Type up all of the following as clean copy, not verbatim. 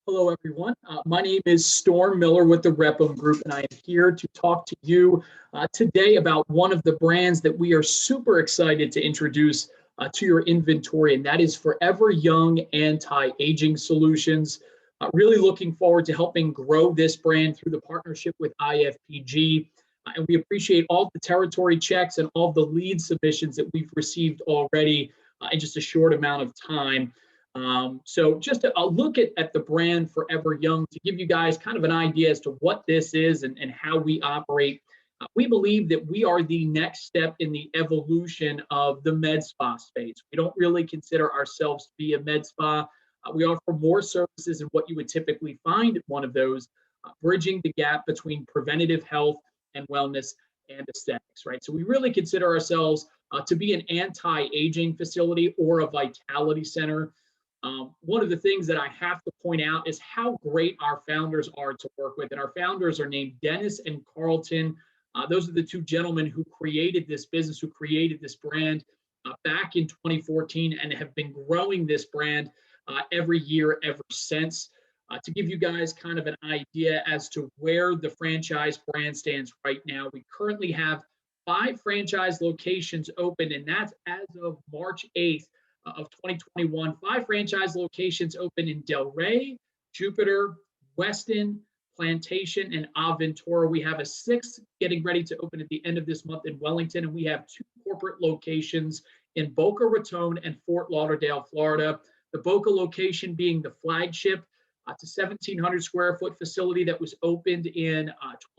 Hello, everyone. My name is Storm Miller with the Repham Group, and I am here to talk to you today about one of the brands that we are super excited to introduce to your inventory, and that is Forever Young Anti-Aging Solutions. Really looking forward to helping grow this brand through the partnership with IFPG. And we appreciate all the territory checks and all the lead submissions that we've received already in just a short amount of time. So just a look at the brand Forever Young to give you guys kind of an idea as to what this is and how we operate. We believe that we are the next step in the evolution of the med spa space. We don't really consider ourselves to be a med spa. We offer more services than what you would typically find at one of those, bridging the gap between preventative health and wellness and aesthetics, right? So we really consider ourselves to be an anti-aging facility or a vitality center. One of the things that I have to point out is how great our founders are to work with. And our founders are named Dennis and Carlton. Those are the two gentlemen who created this business, who created this brand back in 2014 and have been growing this brand every year ever since. To give you guys kind of an idea as to where the franchise brand stands right now, we currently have 5 franchise locations open, and that's as of March 8th. Of 2021, 5 franchise locations open in Delray, Jupiter, Weston, Plantation, and Aventura. We have a 6th getting ready to open at the end of this month in Wellington, and we have 2 corporate locations in Boca Raton and Fort Lauderdale, Florida. The Boca location being the flagship. It's a 1,700 square foot facility that was opened in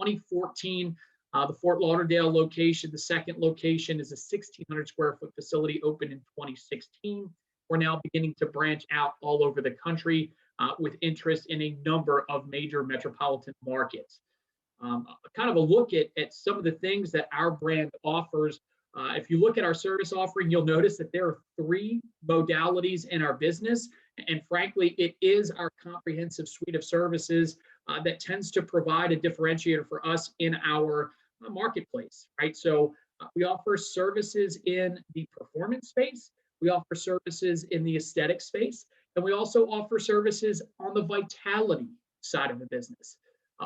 2014. The Fort Lauderdale location, the second location, is a 1,600 square foot facility opened in 2016. We're now beginning to branch out all over the country with interest in a number of major metropolitan markets. Kind of a look at some of the things that our brand offers. If you look at our service offering, you'll notice that there are 3 modalities in our business. And frankly, it is our comprehensive suite of services that tends to provide a differentiator for us in our marketplace, right? So we offer services in the performance space, we offer services in the aesthetic space, and we also offer services on the vitality side of the business.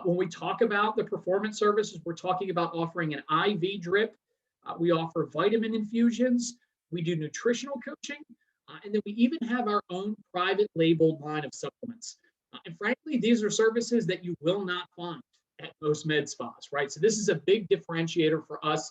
When we talk about the performance services, we're talking about offering an IV drip. We offer vitamin infusions. We do nutritional coaching. And then we even have our own private labeled line of supplements. And frankly, these are services that you will not find at most med spas, right? So this is a big differentiator for us.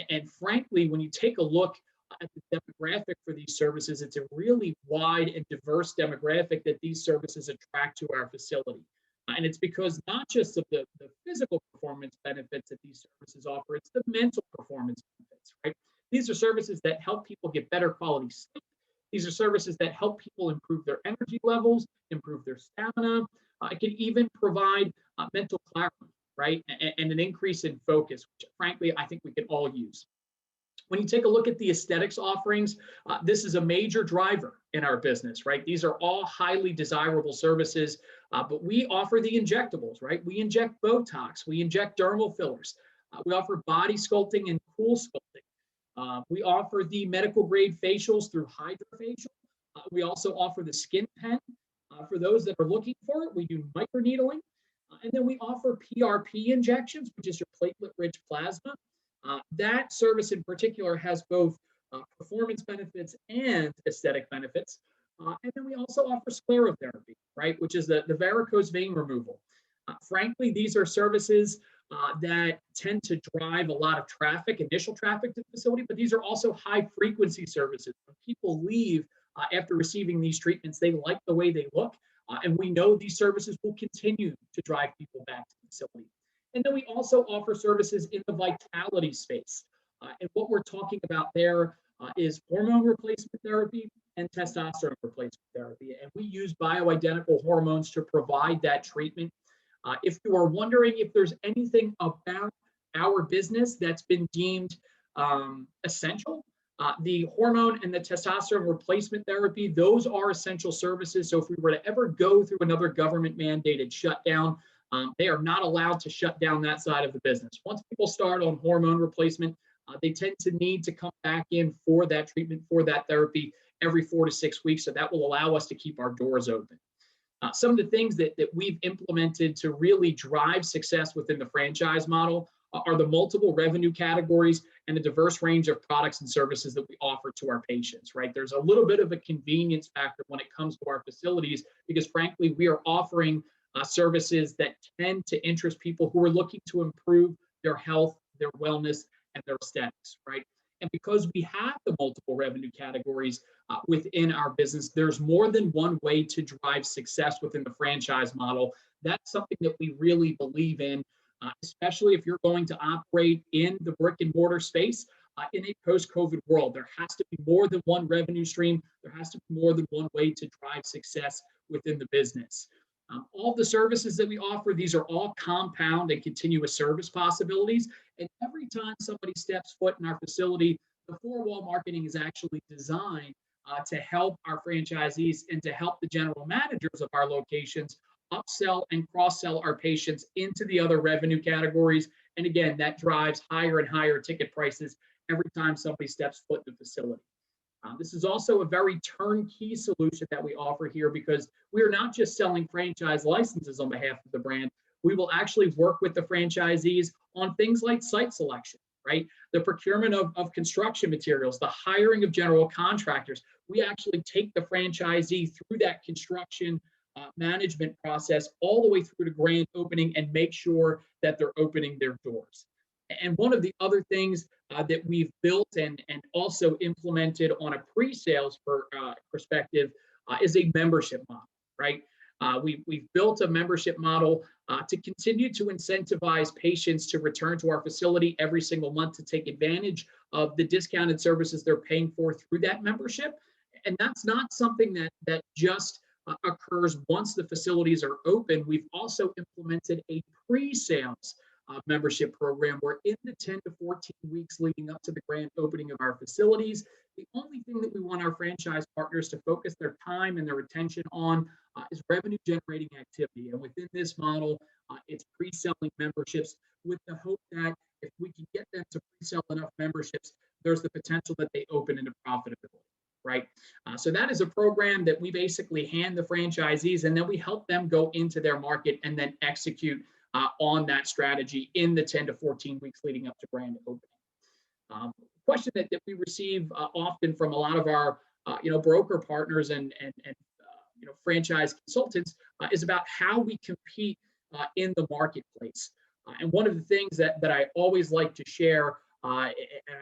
And frankly, when you take a look at the demographic for these services, it's a really wide and diverse demographic that these services attract to our facility. And it's because not just of the physical performance benefits that these services offer, it's the mental performance benefits, right? These are services that help people get better quality sleep. These are services that help people improve their energy levels, improve their stamina. It can even provide mental clarity, right? And an increase in focus, which frankly, I think we can all use. When you take a look at the aesthetics offerings, this is a major driver in our business, right? These are all highly desirable services, but we offer the injectables, right? We inject Botox, we inject dermal fillers, we offer body sculpting and cool sculpting. We offer the medical grade facials through HydraFacial. We also offer the skin pen for those that are looking for it. We do microneedling. And then we offer PRP injections, which is your platelet-rich plasma. That service in particular has both performance benefits and aesthetic benefits. And then we also offer sclerotherapy, right, which is the varicose vein removal. Frankly, these are services that tend to drive a lot of traffic, initial traffic to the facility, but these are also high frequency services. When people leave after receiving these treatments, they like the way they look, and we know these services will continue to drive people back to the facility. And then we also offer services in the vitality space. And what we're talking about there is hormone replacement therapy and testosterone replacement therapy. And we use bioidentical hormones to provide that treatment. If you are wondering if there's anything about our business that's been deemed essential, the hormone and the testosterone replacement therapy, those are essential services. So if we were to ever go through another government mandated shutdown, they are not allowed to shut down that side of the business. Once people start on hormone replacement, they tend to need to come back in for that treatment, for that therapy every 4 to 6 weeks. So that will allow us to keep our doors open. Some of the things that we've implemented to really drive success within the franchise model are the multiple revenue categories and the diverse range of products and services that we offer to our patients, right? There's a little bit of a convenience factor when it comes to our facilities because, frankly, we are offering services that tend to interest people who are looking to improve their health, their wellness, and their aesthetics, right? And because we have the multiple revenue categories within our business, there's more than one way to drive success within the franchise model. That's something that we really believe in, especially if you're going to operate in the brick and mortar space in a post-COVID world. There has to be more than one revenue stream. There has to be more than one way to drive success within the business. All the services that we offer, these are all compound and continuous service possibilities. And every time somebody steps foot in our facility, the four-wall marketing is actually designed to help our franchisees and to help the general managers of our locations upsell and cross-sell our patients into the other revenue categories. And again, that drives higher and higher ticket prices every time somebody steps foot in the facility. This is also a very turnkey solution that we offer here because we are not just selling franchise licenses on behalf of the brand. We will actually work with the franchisees on things like site selection, right? The procurement of construction materials, the hiring of general contractors. We actually take the franchisee through that construction management process all the way through to grand opening and make sure that they're opening their doors. And one of the other things that we've built and also implemented on a pre-sales perspective is a membership model, right? We've built a membership model to continue to incentivize patients to return to our facility every single month to take advantage of the discounted services they're paying for through that membership. And that's not something that just occurs once the facilities are open. We've also implemented a pre-sales membership program where in the 10 to 14 weeks leading up to the grand opening of our facilities, the only thing that we want our franchise partners to focus their time and their attention on is revenue generating activity. And within this model, it's pre-selling memberships with the hope that if we can get them to pre-sell enough memberships, there's the potential that they open into profitability, right? So that is a program that we basically hand the franchisees and then we help them go into their market and then execute on that strategy in the 10 to 14 weeks leading up to grand opening. Question that we receive often from a lot of our broker partners and franchise consultants is about how we compete in the marketplace. And one of the things that I always like to share, and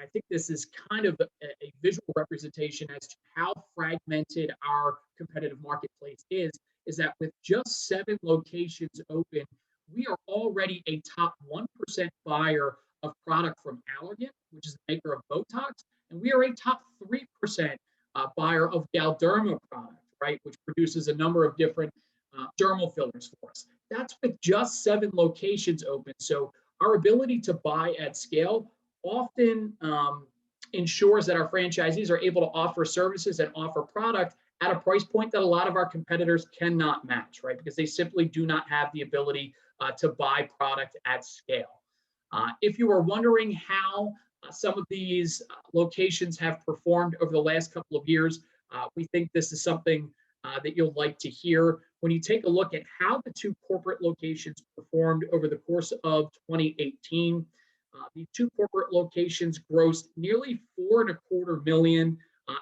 I think this is kind of a visual representation as to how fragmented our competitive marketplace is that with just 7 locations open, we are already a top 1% buyer of product from Allergan, which is the maker of Botox, and we are a top 3% buyer of Galderma product, right, which produces a number of different dermal fillers for us. That's with just 7 locations open. So our ability to buy at scale often ensures that our franchisees are able to offer services and offer product at a price point that a lot of our competitors cannot match, right? Because they simply do not have the ability to buy product at scale. If you are wondering how some of these locations have performed over the last couple of years, we think this is something that you'll like to hear. When you take a look at how the 2 corporate locations performed over the course of 2018, the 2 corporate locations grossed nearly $4.25 million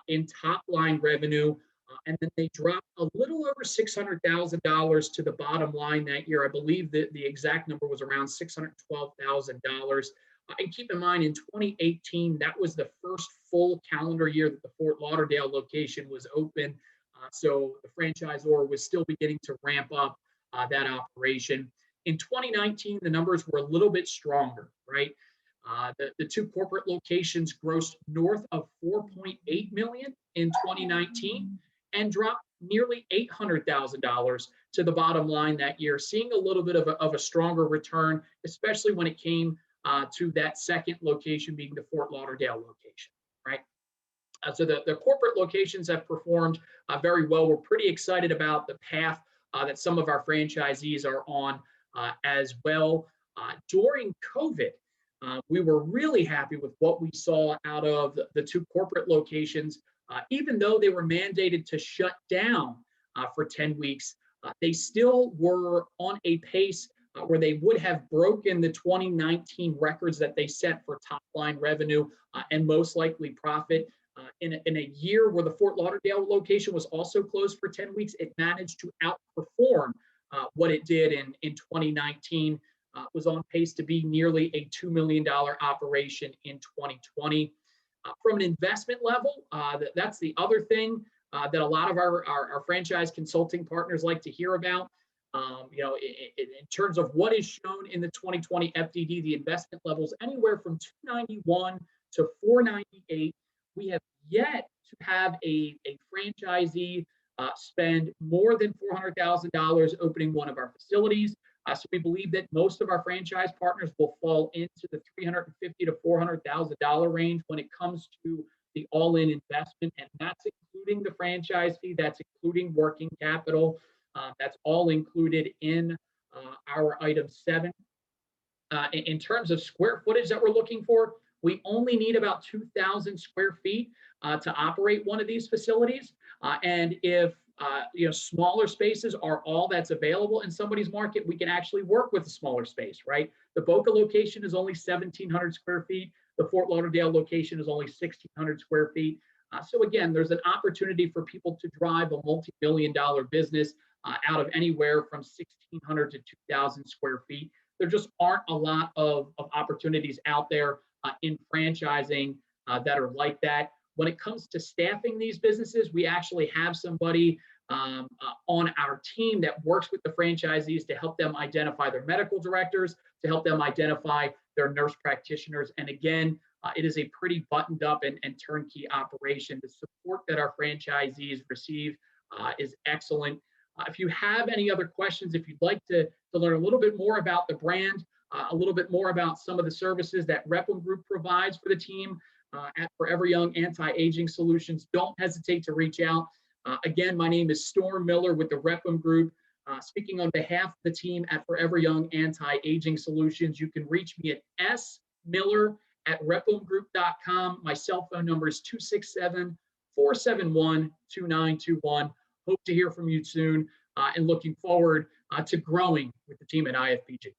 in top line revenue. And then they dropped a little over $600,000 to the bottom line that year. I believe that the exact number was around $612,000. And keep in mind, in 2018, that was the first full calendar year that the Fort Lauderdale location was open. So the franchisor was still beginning to ramp up that operation. In 2019, the numbers were a little bit stronger, right? The 2 corporate locations grossed north of $4.8 million in 2019. And dropped nearly $800,000 to the bottom line that year, seeing a little bit of a stronger return, especially when it came to that second location being the Fort Lauderdale location, right? So the corporate locations have performed very well. We're pretty excited about the path that some of our franchisees are on as well. During COVID, we were really happy with what we saw out of the 2 corporate locations. Even though they were mandated to shut down for 10 weeks, They still were on a pace where they would have broken the 2019 records that they set for top line revenue and most likely profit. In a year where the Fort Lauderdale location was also closed for 10 weeks, it managed to outperform what it did in 2019. Was on pace to be nearly a $2 million operation in 2020. From an investment level, that's the other thing that a lot of our franchise consulting partners like to hear about. In terms of what is shown in the 2020 FDD, the investment levels anywhere from 291 to 498. We have yet to have a franchisee spend more than $400,000 opening one of our facilities. So we believe that most of our franchise partners will fall into the $350,000 to $400,000 range when it comes to the all-in investment, and that's including the franchise fee, that's including working capital, that's all included in our item 7. In terms of square footage that we're looking for, we only need about 2,000 square feet to operate one of these facilities. And if smaller spaces are all that's available in somebody's market, we can actually work with a smaller space, right? The Boca location is only 1,700 square feet. The Fort Lauderdale location is only 1,600 square feet. So again, there's an opportunity for people to drive a multi-billion-dollar business out of anywhere from 1,600 to 2,000 square feet. There just aren't a lot of opportunities out there in franchising that are like that. When it comes to staffing these businesses, we actually have somebody on our team that works with the franchisees to help them identify their medical directors, to help them identify their nurse practitioners. And again, it is a pretty buttoned up and turnkey operation. The support that our franchisees receive is excellent. If you have any other questions, if you'd like to learn a little bit more about the brand, a little bit more about some of the services that Replum Group provides for the team at Forever Young Anti-Aging Solutions, don't hesitate to reach out. Again, my name is Storm Miller with the Replum Group. Speaking on behalf of the team at Forever Young Anti-Aging Solutions, you can reach me at smiller@replumgroup.com. My cell phone number is 267-471-2921. Hope to hear from you soon and looking forward to growing with the team at IFPG.